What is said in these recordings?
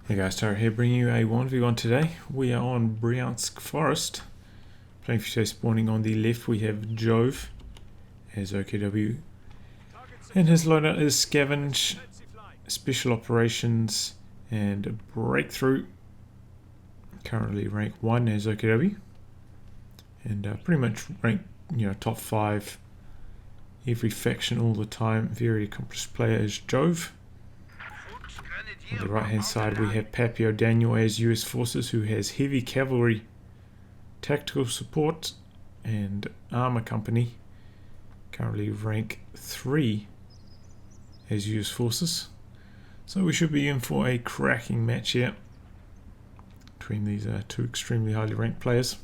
Hey guys, Tara here, bringing you a 1v1 today. We are on Bryansk Forest. Playing for spawning on the left, we have Jove as OKW. And his loadout is Scavenge, Special Operations, and Breakthrough. Currently rank 1 as OKW. And pretty much rank, top 5 every faction all the time. Very accomplished player as Jove. On the right hand side we have Pappy O'Daniel as US Forces, who has heavy cavalry, tactical support and armor company. Currently rank 3 as US Forces. So we should be in for a cracking match here between these two extremely highly ranked players.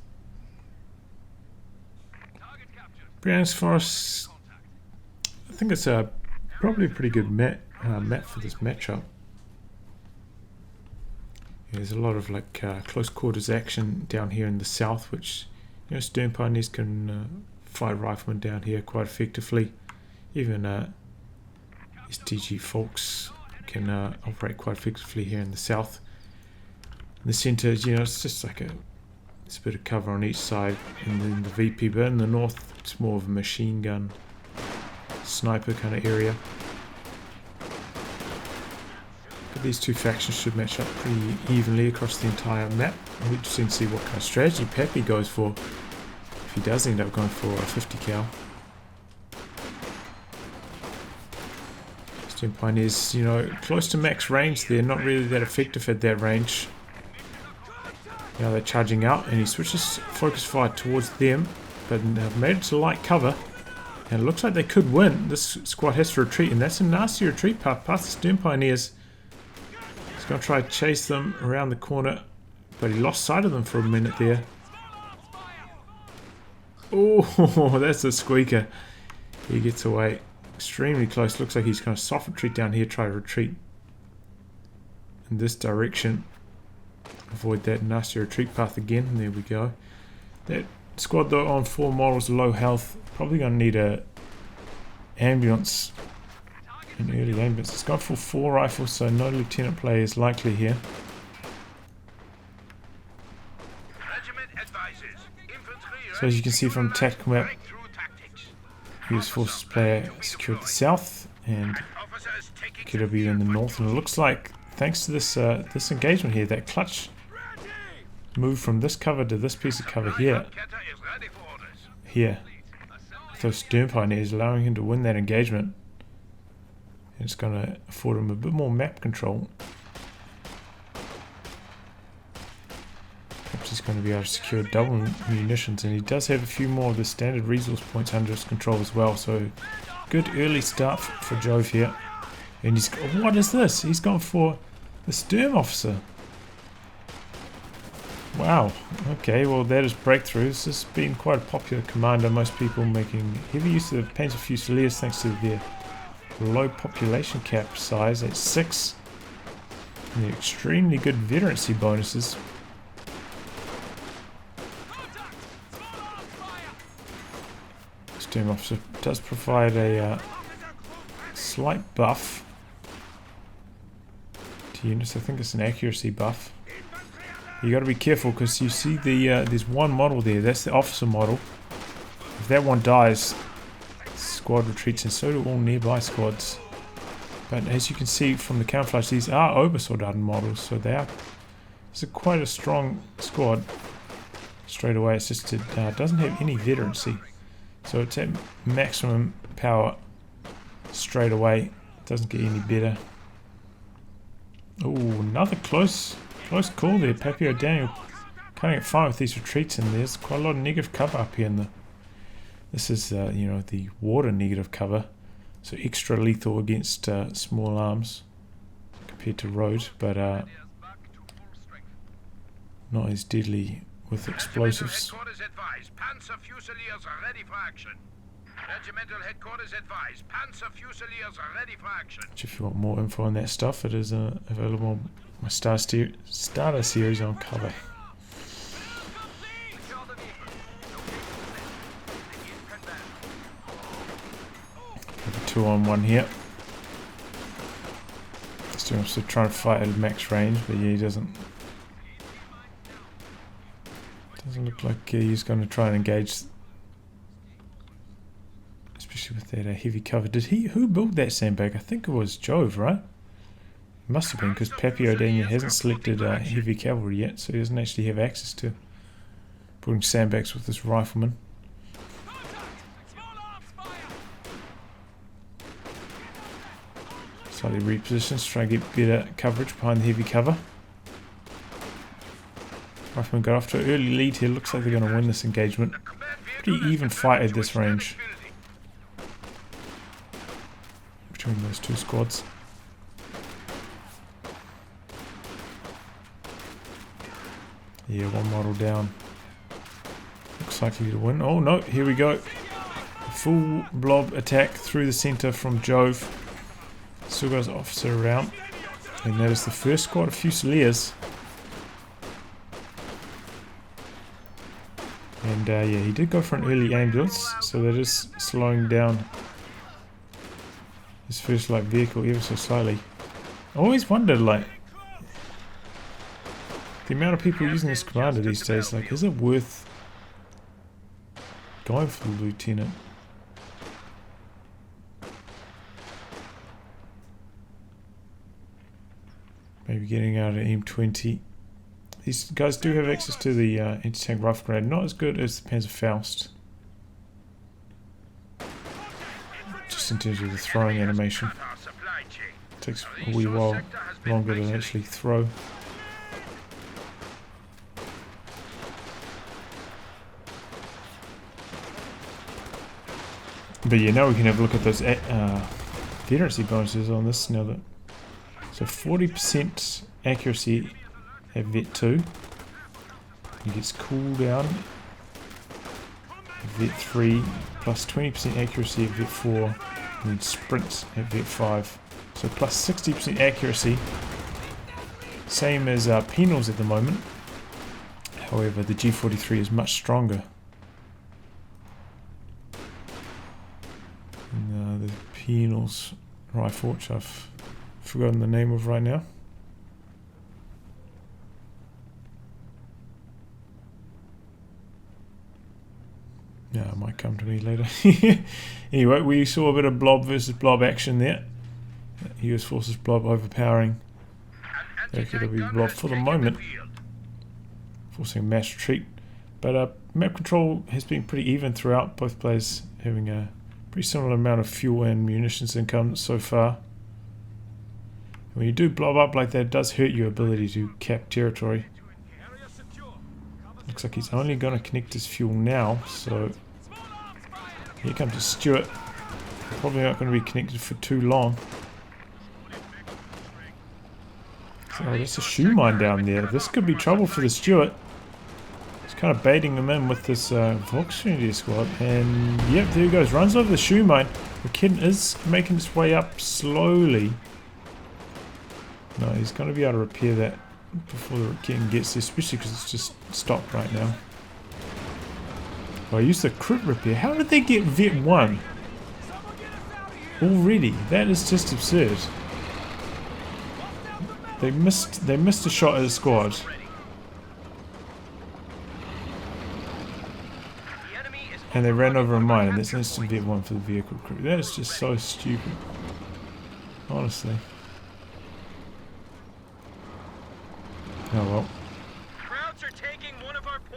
Bryansk Forest, I think it's probably a pretty good map for this matchup. There's a lot of close quarters action down here in the south, which Stern Pioneers can fight riflemen down here quite effectively. Even STG Folks can operate quite effectively here in the south. In the centre, it's just it's a bit of cover on each side, and then the VP. But in the north, it's more of a machine gun, sniper kind of area. These two factions should match up pretty evenly across the entire map. We just need to see what kind of strategy Pappy goes for, if he does end up going for a 50 cal. Stern Pioneers, close to max range. They're not really that effective at that range. They're charging out, and he switches focus fire towards them, but they've made it to light cover, and it looks like they could win. This squad has to retreat, and that's a nasty retreat path past the Stern Pioneers. He's going to try to chase them around the corner, but he lost sight of them for a minute there. Oh, that's a squeaker. He gets away extremely close. Looks like he's going to soft retreat down here, try to retreat in this direction. Avoid that nasty retreat path again. And there we go. That squad though on 4 models, low health. Probably going to need a ambulance. An early ambulance. It's gone for 4 rifles, so no lieutenant play is likely here. So as you can see from the tactical map, US Forces player secured the south and KW in the north, and it looks like thanks to this this engagement here, that clutch move from this cover to this piece of cover here, those Stern Pioneers, allowing him to win that engagement. It's going to afford him a bit more map control. Perhaps he's going to be able to secure double munitions, and he does have a few more of the standard resource points under his control as well. So good early start for Jove here. And he's got, what is this? He's gone for the Stern Officer. Wow. Okay, well that is Breakthrough. This has been quite a popular commander. Most people making heavy use of the Panzer Fusiliers thanks to their low population cap size at 6, and the extremely good veterancy bonuses. Stern Officer does provide a slight buff to units. I think it's an accuracy buff. You got to be careful because you see there's one model there. That's the officer model. If that one dies, squad retreats, and so do all nearby squads. But as you can see from the camouflage, these are Obersoldaten models, so it's quite a strong squad. Straight away, it's just it doesn't have any veterancy, so it's at maximum power straight away. It doesn't get any better. Oh, another close call there. Pappy O'Daniel cutting it fine with these retreats, and there's quite a lot of negative cover up here in the. This is, the water negative cover, so extra lethal against small arms compared to road, but not as deadly with explosives. Which, if you want more info on that stuff, it is available on my starter series on cover. 2-on-1 here. Still wants to try and fight at max range, but yeah, he doesn't look like he's going to try and engage, especially with that heavy cover. Who built that sandbag? I think it was Jove, right? It must have been, because Pappy O'Daniel hasn't selected heavy cavalry yet, so he doesn't actually have access to putting sandbags with this rifleman. Slightly repositions, try and get better coverage behind the heavy cover. Rifleman got off to an early lead here. Looks like they're going to win this engagement. Pretty even fight at this range between those two squads. Yeah, one model down. Looks likely to win. Oh no, here we go. Full blob attack through the center from Jove. Still got his officer around. And that is the first squad of Fusiliers. And yeah, he did go for an early ambulance, so that is slowing down his first light vehicle ever so slightly. I always wondered, like, the amount of people using this commander these days, like, is it worth going for the lieutenant? Maybe getting out an M20. These guys do have access to the anti-tank rifle grenade, not as good as the Panzerfaust. Just in terms of the throwing animation. Takes a wee while longer to actually throw. But yeah, now we can have a look at those veterancy bonuses on this now that. So 40% accuracy at Vet 2. He gets cooldown at Vet 3, plus 20% accuracy at Vet 4, and then sprints at Vet 5. So plus 60% accuracy. Same as penals at the moment. However, the G43 is much stronger. And, the penals rifle, which I've forgotten the name of right now. Yeah, it might come to me later. Anyway, we saw a bit of blob versus blob action there. US forces blob overpowering OKW blob for the moment, forcing mass retreat. But map control has been pretty even throughout, both players having a pretty similar amount of fuel and munitions income so far. When you do blob up like that, it does hurt your ability to cap territory. Looks like he's only going to connect his fuel now, so here comes a Stuart. Probably not going to be connected for too long. So there's a shoe mine down there. This could be trouble for the Stuart. He's kind of baiting them in with this Volkswagen squad. And yep, there he goes. Runs over the shoe mine. The kid is making its way up slowly. No, he's going to be able to repair that before the kitten gets there, especially because it's just stopped right now. Oh, I used the crit repair. How did they get Vet 1 already? That is just absurd. They missed a shot at the squad. And they ran over a mine, and that's instant Vet 1 for the vehicle crew. That is just so stupid. Honestly. Oh well.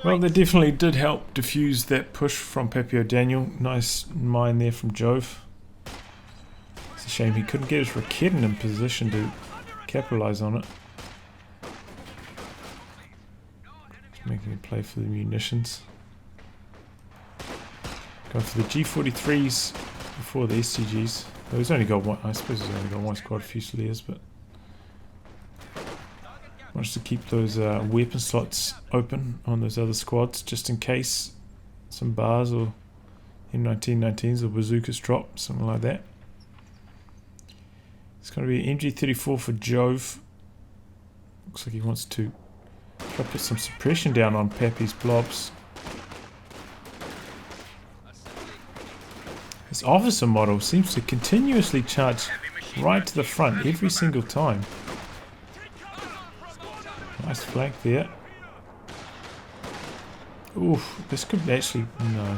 Well, they definitely did help defuse that push from Pappy O'Daniel. Nice mine there from Jove. It's a shame he couldn't get his Raketen in position to capitalize on it. Just making a play for the munitions. Going for the G43s before the STGs. Well, he's only got one. I suppose he's only got one squad of Fusiliers, but wants to keep those weapon slots open on those other squads just in case some bars or M1919s or bazookas drop, something like that. It's going to be an MG34 for Jove. Looks like he wants to try to put some suppression down on Pappy's blobs. This officer model seems to continuously charge right to the front every single time. Nice flank there. Oof, this could actually... No.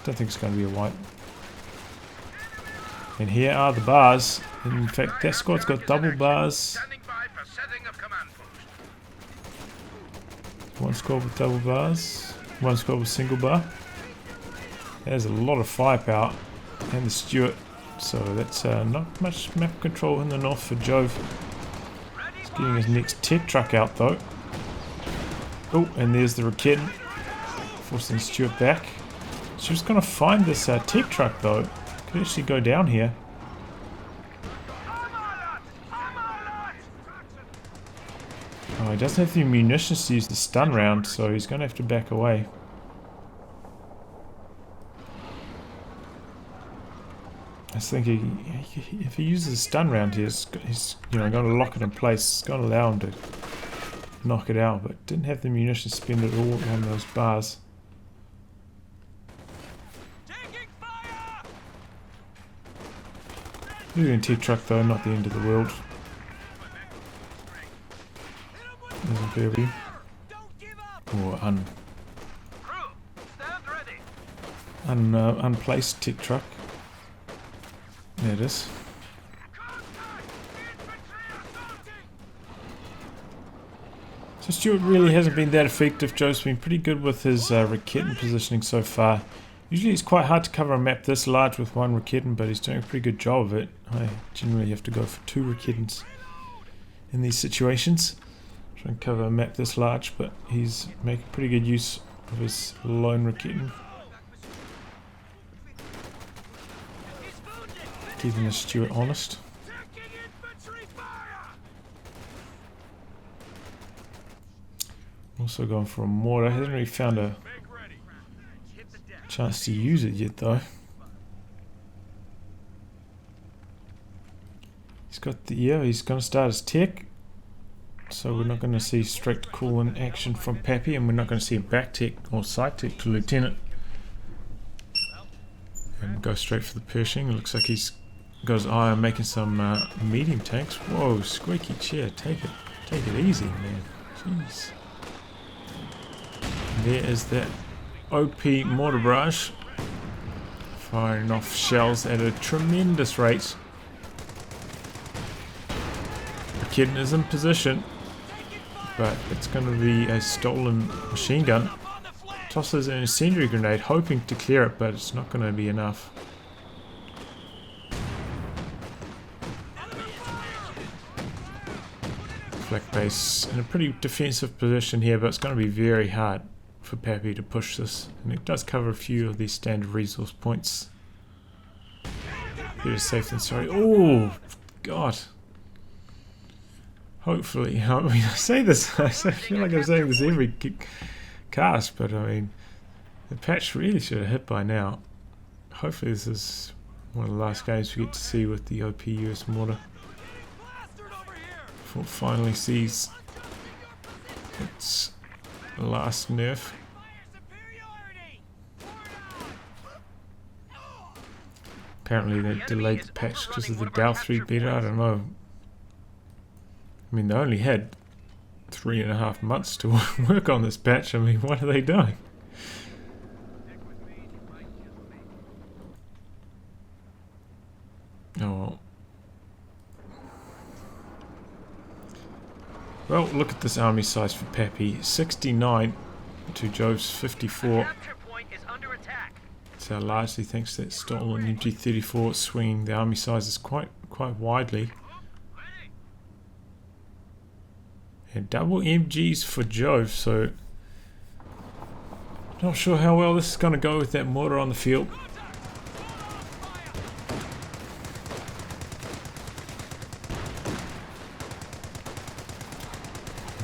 Don't think it's going to be a wipe. And here are the bars. In fact, that squad's got double bars. One squad with double bars. One squad with single bar. There's a lot of firepower. And the Stuart. So that's not much map control in the north for Jove. He's getting his next tech truck out though. Oh, and there's the Raketen. Forcing Stuart back. She was going to find this tech truck though. Could actually go down here. Oh, he doesn't have the munitions to use the stun round, so he's going to have to back away. I was thinking, if he uses a stun round here, he's going to lock it in place. It's going to allow him to knock it out, but didn't have the munitions to spend it all on those bars. Losing T-truck though, not the end of the world. There's a baby. Or unplaced T-truck. There it is. So Stuart really hasn't been that effective. Joe's been pretty good with his Raketen positioning so far. Usually it's quite hard to cover a map this large with one Raketen, but he's doing a pretty good job of it. I generally have to go for 2 Raketens in these situations. Try and cover a map this large, but he's making pretty good use of his lone Raketen. Keeping the Stuart honest. Also going for a mortar. Hasn't really found a chance to use it yet though. He's got the... yeah, he's going to start his tech. So we're not going to see strict call in action from Pappy, and we're not going to see a back tech or side tech to Lieutenant. And go straight for the Pershing. It looks like he's got his eye on making some medium tanks. Whoa, squeaky chair. Take it easy, man. Jeez. There is that OP mortar barrage. Firing off shells at a tremendous rate. Raketen is in position, but it's going to be a stolen machine gun. Tosses an incendiary grenade, hoping to clear it, but it's not going to be enough. Flak base in a pretty defensive position here, but it's going to be very hard for Pappy to push this, and it does cover a few of these standard resource points. Better safe than sorry. Oh, God. Hopefully, I mean, I say this, I feel like I'm saying this every cast, but I mean, the patch really should have hit by now. Hopefully this is one of the last games we get to see with the OP US mortar. Before it finally sees its last nerf. Apparently they delayed the patch because of the Dow 3 beta, I don't know. I mean, they only had 3.5 months to work on this patch. I mean, what are they doing? Oh. Well, look at this army size for Pappy. 69 to Jove's 54. So largely thanks to that stolen MG34 swinging the army sizes quite widely. And double MGs for Jove, so not sure how well this is going to go with that mortar on the field.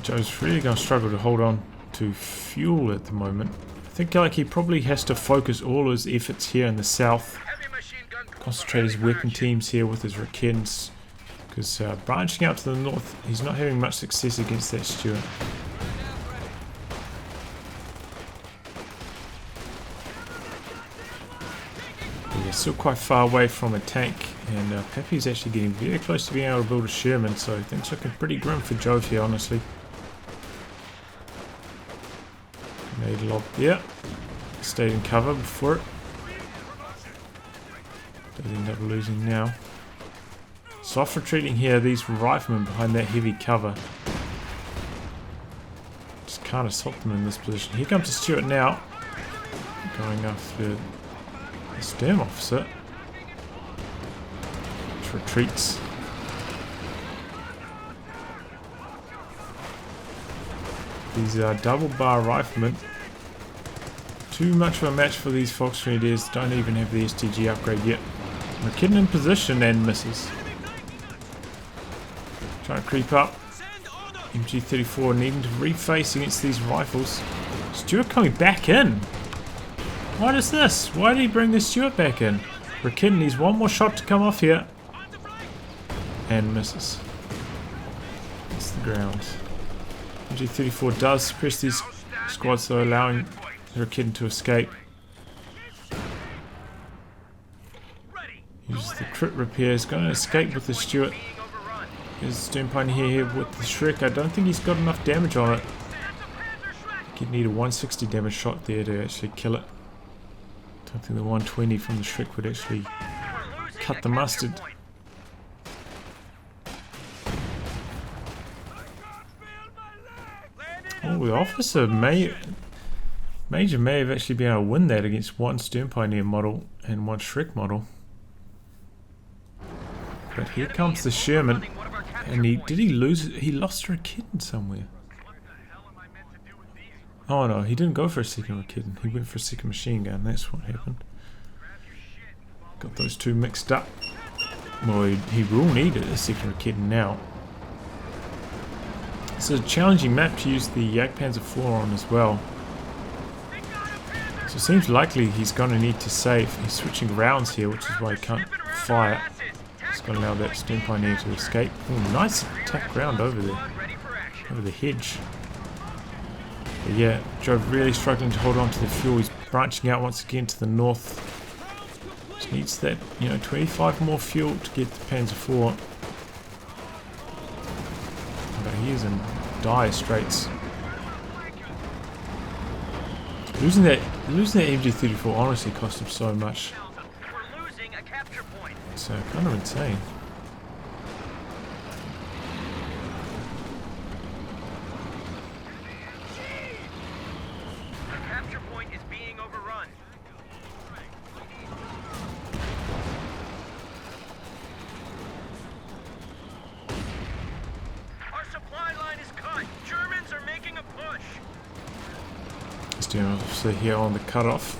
Jove's really going to struggle to hold on to fuel at the moment. I think like he probably has to focus all his efforts here in the south. Concentrate his weapon teams here with his Raketens. Because branching out to the north, he's not having much success against that Stuart. But yeah, still quite far away from a tank, and Pappy's actually getting very close to being able to build a Sherman, so things looking pretty grim for Jove here, honestly. Grenade lob there. Stayed in cover before it. Does end up losing now. Soft retreating here, these riflemen behind that heavy cover. Just can't assault them in this position. Here comes the Stuart now. Going after the stern officer. Which retreats. These are double bar riflemen. Too much of a match for these Fox Grenadiers. Don't even have the STG upgrade yet. McKinnon in position and misses. Trying to creep up. MG34 needing to reface against these rifles. Stuart coming back in. What is this? Why did he bring the Stuart back in? McKinnon needs one more shot to come off here. And misses. It's the ground. MG34 does suppress these squads though, allowing McKinnon to escape. Uses the crit repair. He's going to escape with the Stuart. There's Stern Pioneer here with the Shrek. I don't think he's got enough damage on it. He'd need a 160 damage shot there to actually kill it. Don't think the 120 from the Shrek would actually cut the mustard. Oh, the officer Major may have actually been able to win that against one Stern Pioneer model and one Shrek model. But here comes the Sherman, and did he lose it? He lost Rakitten somewhere. Oh no, he didn't go for a second Rakitten. He went for a second machine gun. That's what happened. Got those two mixed up. Well, he will need a second Rakitten now. It's a challenging map to use the Jagdpanzer IV on as well. So it seems likely he's going to need to save. He's switching rounds here, which is why he can't fire. It's going to allow that Stern Pioneer to escape. Oh, nice attack round over there. Over the hedge. But yeah, Jove really struggling to hold on to the fuel. He's branching out once again to the north. Just needs that, 25 more fuel to get the Panzer IV. But he is in dire straits. Losing that MG34 honestly cost him so much. It's kind of insane. The capture point is being overrun. Our supply line is cut. Germans are making a push. Stern officer here on the cutoff.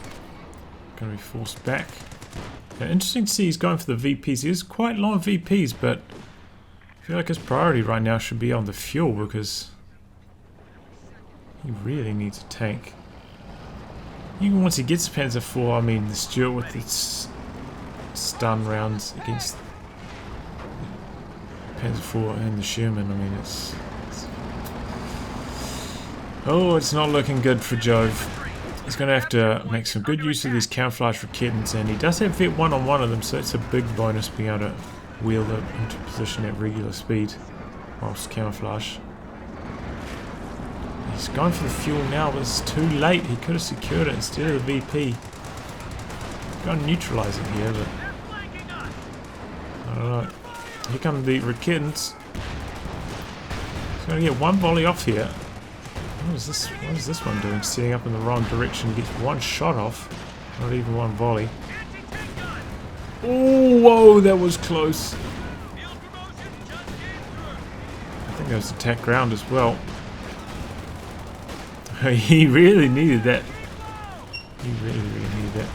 Going to be forced back. Now, interesting to see he's going for the VPs. He is quite low on VPs, but I feel like his priority right now should be on the fuel because he really needs a tank. Even once he gets Panzer IV, I mean, the Stuart with its stun rounds against Panzer IV and the Sherman, I mean, it's not looking good for Jove. He's going to have to make some good use of these camouflage Rakitten, and he does have Vet 1 on one of them, so it's a big bonus being able to wheel it into position at regular speed whilst camouflage. He's going for the fuel now, but it's too late. He could have secured it instead of the VP. He's going to neutralise it here, but I don't know. Here come the Rakittens. He's going to get one volley off here. What is this one doing? Setting up in the wrong direction. Gets one shot off. Not even one volley. Oh, whoa, that was close. I think that was attack ground as well. He really needed that. He really needed that.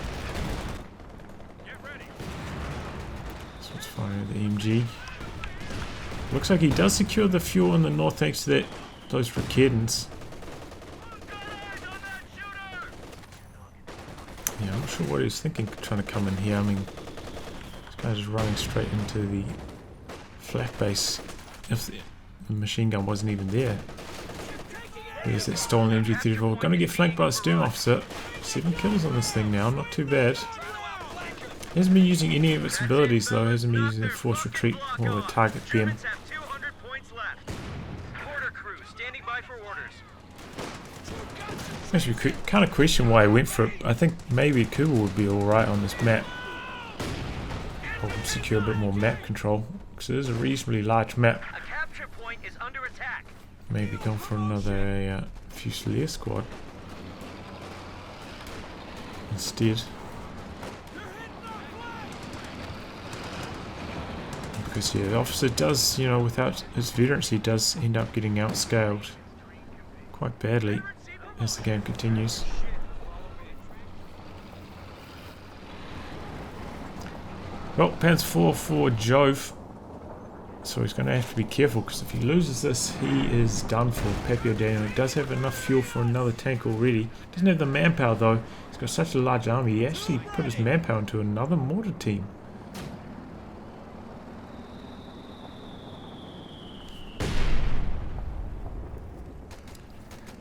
So let's fire the EMG. Looks like he does secure the fuel in the north thanks to those Rakittens. Yeah, I'm not sure what he was thinking trying to come in here. I mean, this guy's just running straight into the flak base. If the machine gun wasn't even there. There's that stolen MG34. Gonna get flanked by a stern officer. 7 kills on this thing now, not too bad. He hasn't been using any of its abilities though. He hasn't been using the force retreat or the target beam. Actually, kind of question why I went for it. I think maybe Kuba would be alright on this map. I'll secure a bit more map control, because it is a reasonably large map. A capture point is under attack. Maybe go for another Fusilier squad instead. Because yeah, the officer does, you know, without his veterancy, does end up getting outscaled quite badly as the game continues. Well, Panzer 4 for Jove. So he's going to have to be careful, because if he loses this, he is done for. Pappy O'Daniel does have enough fuel for another tank already. Doesn't have the manpower though. He's got such a large army, he actually put his manpower into another mortar team.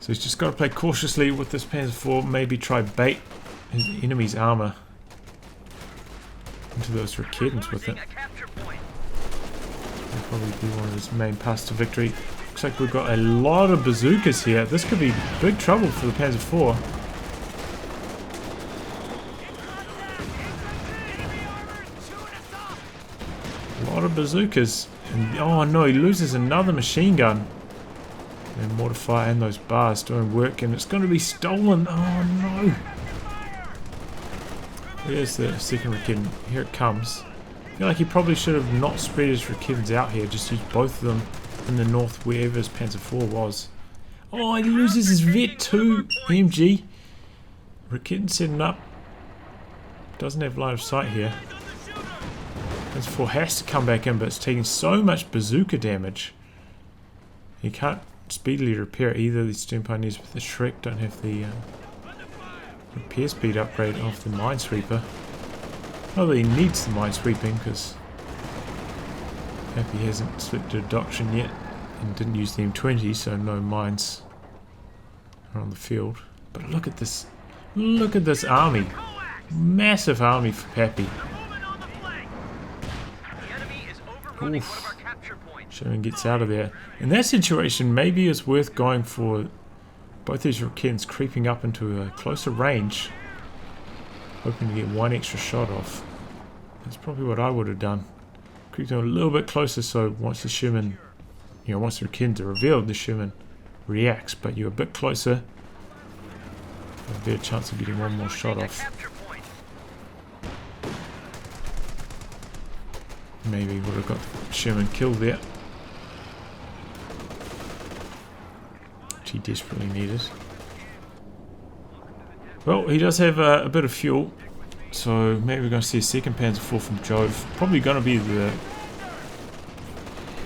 So he's just got to play cautiously with this Panzer 4, maybe try bait his enemy's armor into those Raketans with it. That'll probably be one of his main paths to victory. Looks like we've got a lot of bazookas here. This could be big trouble for the Panzer 4. A lot of bazookas. And, oh no, he loses another machine gun. And mortar fire and those bars doing work, and it's going to be stolen. Oh no! There's the second Raketan. Here it comes. I feel like he probably should have not spread his Raketans out here, just used both of them in the north wherever his Panzer 4 was. Oh, he loses his Vet 2 MG. Raketan setting up. Doesn't have line of sight here. Panzer 4 has to come back in, but it's taking so much bazooka damage. He can't speedily repair either. These Stern Pioneers with the Shrek don't have the repair speed upgrade of the Minesweeper. Although he needs the Minesweeping, because Pappy hasn't selected a doctrine yet and didn't use the M20, so no mines are on the field. But look at this army. Massive army for Pappy. Oof. Sherman gets out of there. In that situation, maybe it's worth going for both these Raketans creeping up into a closer range, hoping to get one extra shot off. That's probably what I would have done. Creep them a little bit closer, so once the Sherman, you know, once the Raketans are revealed, the Sherman reacts, but you're a bit closer, a better chance of getting one more shot off. Maybe would have got Sherman killed there, which he desperately needed. Well, he does have a bit of fuel, so maybe we're going to see a second Panzer 4 from Jove. Probably going to be the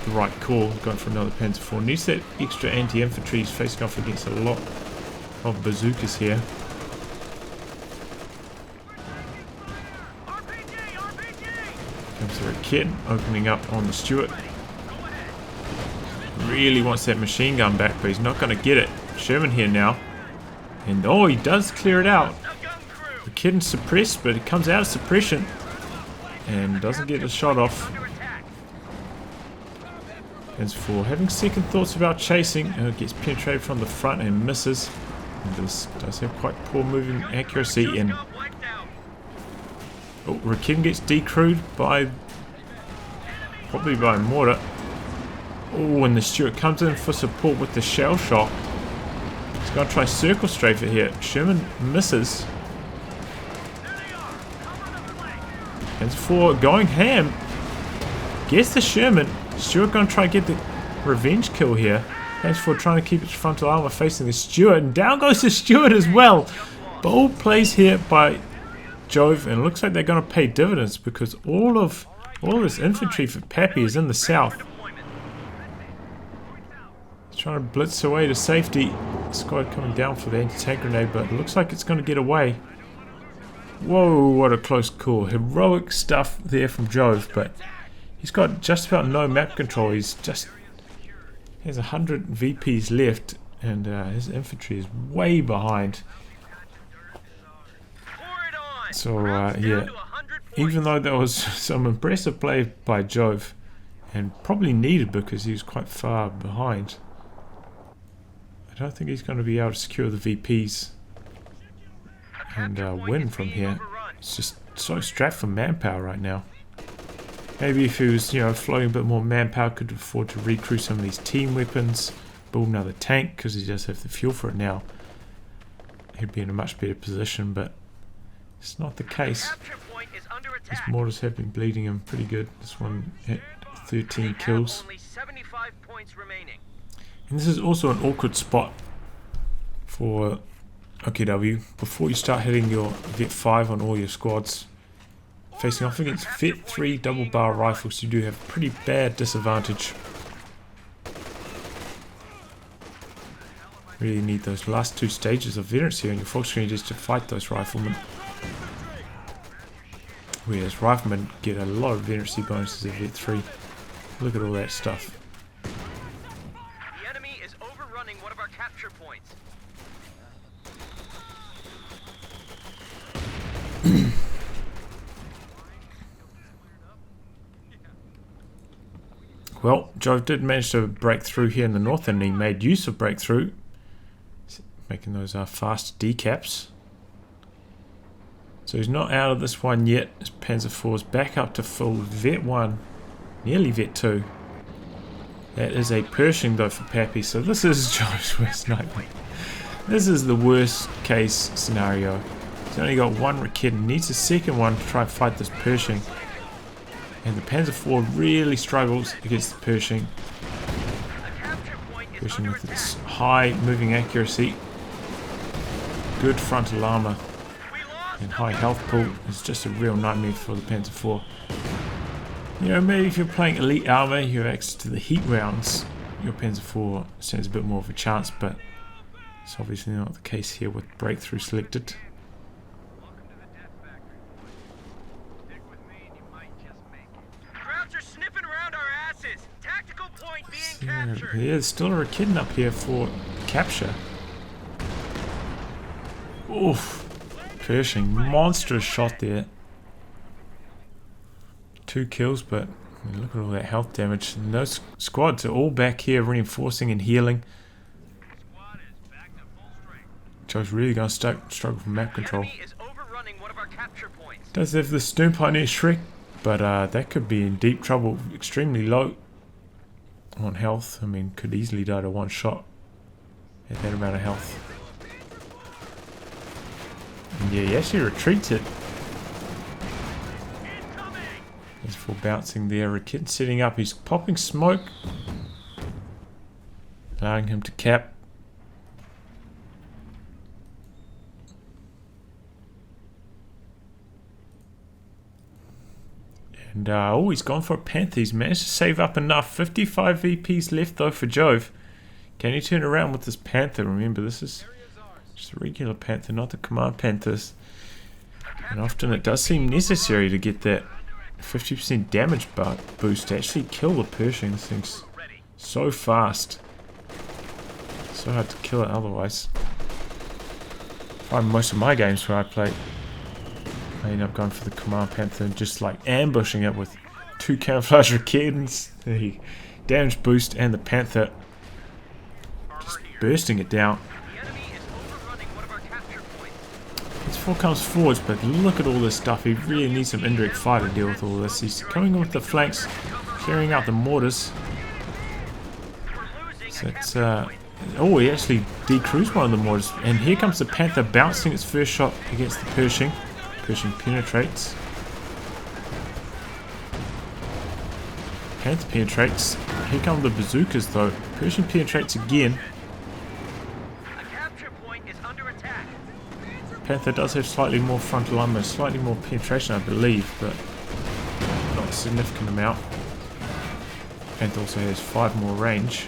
right call, going for another Panzer 4. Needs that extra anti-infantry. He's facing off against a lot of bazookas here. Comes the Raketan opening up on the Stuart. Really wants that machine gun back, but he's not going to get it. Sherman here now. And oh, he does clear it out. Raketan's suppressed, but it comes out of suppression and doesn't get a shot off. As for having second thoughts about chasing, and it gets penetrated from the front and misses. And this does have quite poor moving accuracy, and oh, Raketan gets decrewed by probably by a mortar. Oh, and the Stuart comes in for support with the shell shock. He's going to try circle strafe it here. Sherman misses. Panzer 4 going ham. Gets the Sherman. Stuart going to try and get the revenge kill here. Panzer 4 trying to keep its frontal armor facing the Stuart, and down goes the Stuart as well. Bold plays here by Jove, and it looks like they're going to pay dividends, because all this infantry for Pappy is in the south. He's trying to blitz away to safety. Squad coming down for the anti-tank grenade, but it looks like it's going to get away. Whoa, what a close call. Heroic stuff there from Jove, but he's got just about no map control. He has 100 VPs left, and his infantry is way behind. So yeah, even though there was some impressive play by Jove, and probably needed because he was quite far behind, I don't think he's going to be able to secure the VPs and win from here. It's just so strapped for manpower right now. Maybe if he was, you know, floating a bit more manpower, could afford to recruit some of these team weapons, build another tank, because he does have the fuel for it now. He'd be in a much better position, but it's not the case. His mortars have been bleeding him pretty good. This one hit 13 kills. And this is also an awkward spot for OKW. Before you start hitting your Vet 5 on all your squads, facing off against Vet 3 double barrel rifles, you do have a pretty bad disadvantage. Really need those last two stages of veterancy on your fog screen just to fight those riflemen. Whereas riflemen get a lot of veterancy bonuses at Vet 3. Look at all that stuff. The enemy is overrunning one of our capture points. Well, Jove did manage to break through here in the north, and he made use of breakthrough, making those fast decaps. So he's not out of this one yet. His Panzer IV is back up to full Vet 1, nearly Vet 2. That is a Pershing though for Pappy, so this is Jove's worst nightmare. This is the worst case scenario. He's only got one Rakit and needs a second one to try and fight this Pershing. And the Panzer IV really struggles against the Pershing. Pershing with its high moving accuracy, good frontal armor, and high health pool is just a real nightmare for the Panzer IV. You know, maybe if you're playing elite armor, you have access to the heat rounds, your Panzer IV stands a bit more of a chance, but it's obviously not the case here with breakthrough selected. Yeah, there's still a Rakit up here for capture. Oof. Pershing, monstrous shot there. 2 kills, but I mean, look at all that health damage. And those squads are all back here reinforcing and healing. Joe's really going to struggle for map control. Does have the Stone Pioneer Shrek, but that could be in deep trouble. Extremely low on health. I mean, could easily die to one shot at that amount of health. And yeah, he actually retreats it. He's full bouncing there. Rakit setting up. He's popping smoke, allowing him to cap. And oh, he's gone for a Panther. He's managed to save up enough. 55 VPs left though for Jove. Can he turn around with this Panther? Remember, this is just a regular Panther, not the Command Panthers. And often it does seem necessary to get that 50% damage boost to actually kill the Pershing. This thing's so fast. So hard to kill it otherwise. I find most of my games where I play, I end up going for the Command Panther and just like ambushing it with 2 camouflage Rakitans, the damage boost, and the Panther. Just bursting it down. This 4 comes forwards, but look at all this stuff. He really needs some indirect fire to deal with all this. He's coming in with the flanks, clearing out the mortars. So it's oh, he actually decreased one of the mortars, and here comes the Panther bouncing its first shot against the Pershing. Pershing penetrates. Panther penetrates. Here come the bazookas though. Pershing penetrates again. Panther does have slightly more frontal armor, slightly more penetration I believe, but not a significant amount. Panther also has 5 more range.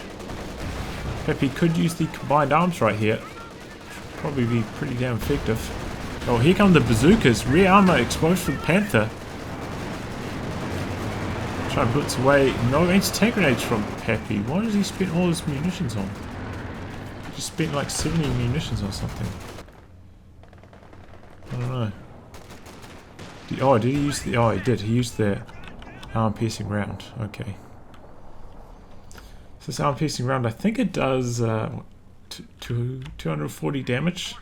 Pappy could use the combined arms right here. Probably be pretty damn effective. Oh, here come the bazookas. Rear armor exposed for the Panther. Try and blitz away. No anti-tank grenades from Pappy. Why does he spend all his munitions on? He just spent like 70 munitions or something. I don't know. Oh, did he use the... Oh, he did. He used the arm-piercing round. Okay. So this arm-piercing round, I think it does... to 240 damage.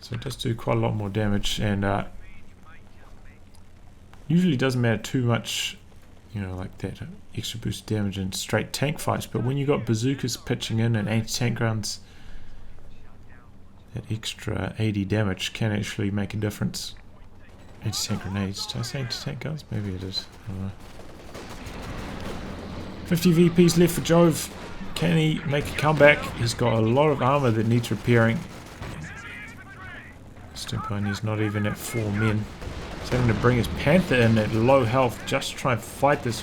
So it does do quite a lot more damage, and usually doesn't matter too much, you know, like that extra boost damage in straight tank fights, but when you got bazookas pitching in and anti-tank guns, that extra 80 damage can actually make a difference. Anti-tank grenades. Did I say anti-tank guns? Maybe it is. I don't know. 50 VPs left for Jove. Can he make a comeback? He's got a lot of armor that needs repairing. Stimponi's not even at 4 men. He's having to bring his Panther in at low health just to try and fight this.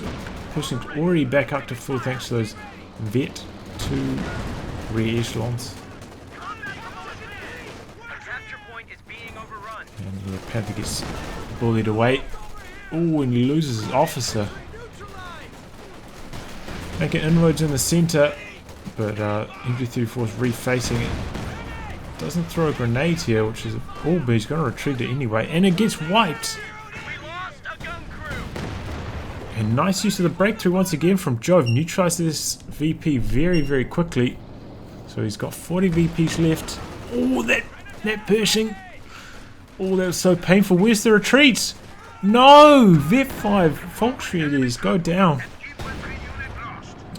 Person's already back up to full thanks to those Vet 2 rear echelons. And the Panther gets bullied away. Oh, and he loses his officer. Making inroads in the center, but MG34 is refacing it. Doesn't throw a grenade here, which is but he's going to retreat it anyway, and it gets wiped. And nice use of the breakthrough once again from Jove. Neutralizes this VP very, very quickly. So he's got 40 VPs left. Oh, that Pershing. Oh, that was so painful. Where's the retreat? No! Vet 5 Falkshire it is. Go down.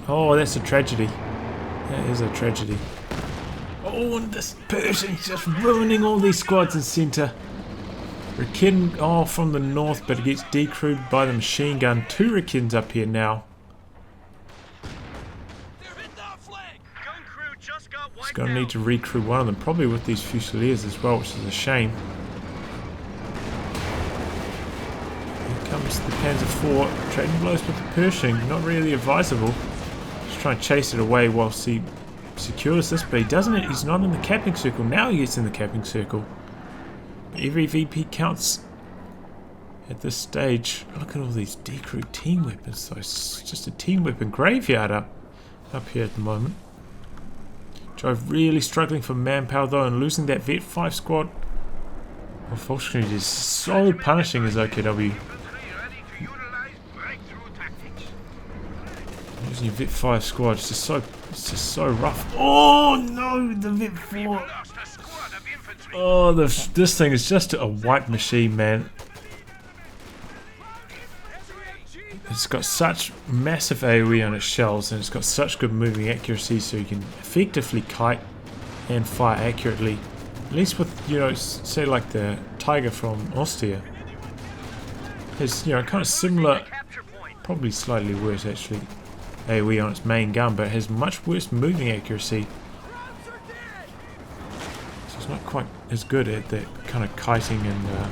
Oh, that's a tragedy. That is a tragedy. Oh, and this Pershing's just ruining all these squads in centre. Riken, from the north, but it gets decrewed by the machine gun. 2 Rikens up here now. He's going to need to recrew one of them, probably with these Fusiliers as well, which is a shame. Here comes the Panzer IV, trading blows with the Pershing. Not really advisable. Just trying to chase it away whilst he secures this, but he doesn't. He's not in the capping circle. Now he gets in the capping circle. But every VP counts at this stage. Look at all these decrewed team weapons. So it's just a team weapon graveyard up here at the moment. Jove really struggling for manpower though, and losing that Vet 5 squad. Unfortunately, it is so punishing as OKW. Losing your Vet 5 squad is just so rough. Oh no, the Vet 4. Oh, this thing is just a white machine, man. It's got such massive AoE on its shells, and it's got such good moving accuracy, so you can effectively kite and fire accurately. At least with, you know, say like the Tiger from Austria. It's, you know, kind of similar, probably slightly worse actually, AoE on its main gun, but it has much worse moving accuracy. So it's not quite as good at that kind of kiting and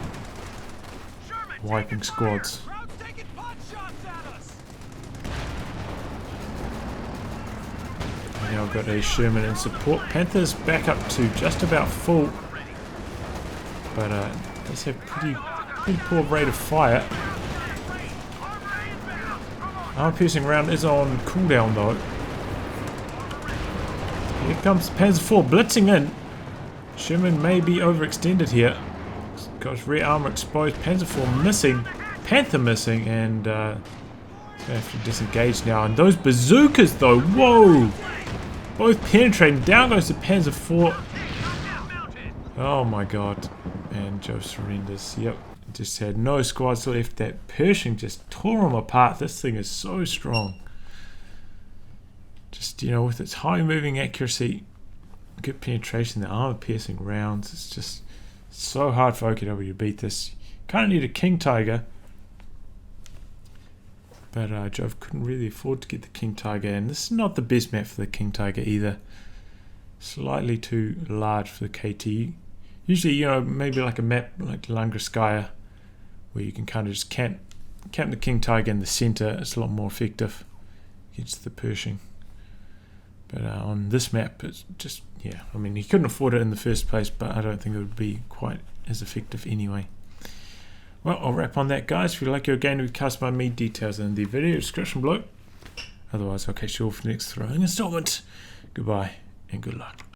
wiping squads. Now I've got a Sherman in support. Panther's back up to just about full, but does have pretty poor rate of fire. Armor piercing round is on cooldown though. Here comes Panzer IV blitzing in. Sherman may be overextended here. Got his rear armor exposed. Panzer IV missing. Panther missing, and gonna have to disengage now. And those bazookas though, whoa! Both penetrating. Down goes the Panzer IV. Oh my god. And Jove surrenders. Yep. Just had no squads left. That Pershing just tore him apart. This thing is so strong. Just, you know, with its high moving accuracy, good penetration, the armor piercing rounds. It's just so hard for OKW to beat this. Kind of need a King Tiger. But Jove couldn't really afford to get the King Tiger, and this is not the best map for the King Tiger either. Slightly too large for the KT. Usually, you know, maybe like a map like Langraskaya, where you can kind of just camp the King Tiger in the center. It's a lot more effective against the Pershing. But on this map, it's just, yeah, I mean, he couldn't afford it in the first place, but I don't think it would be quite as effective anyway. Well, I'll wrap on that, guys. If you like your game to be cast by me, details in the video description below. Otherwise, I'll catch you all for the next throwing installment. Goodbye and good luck.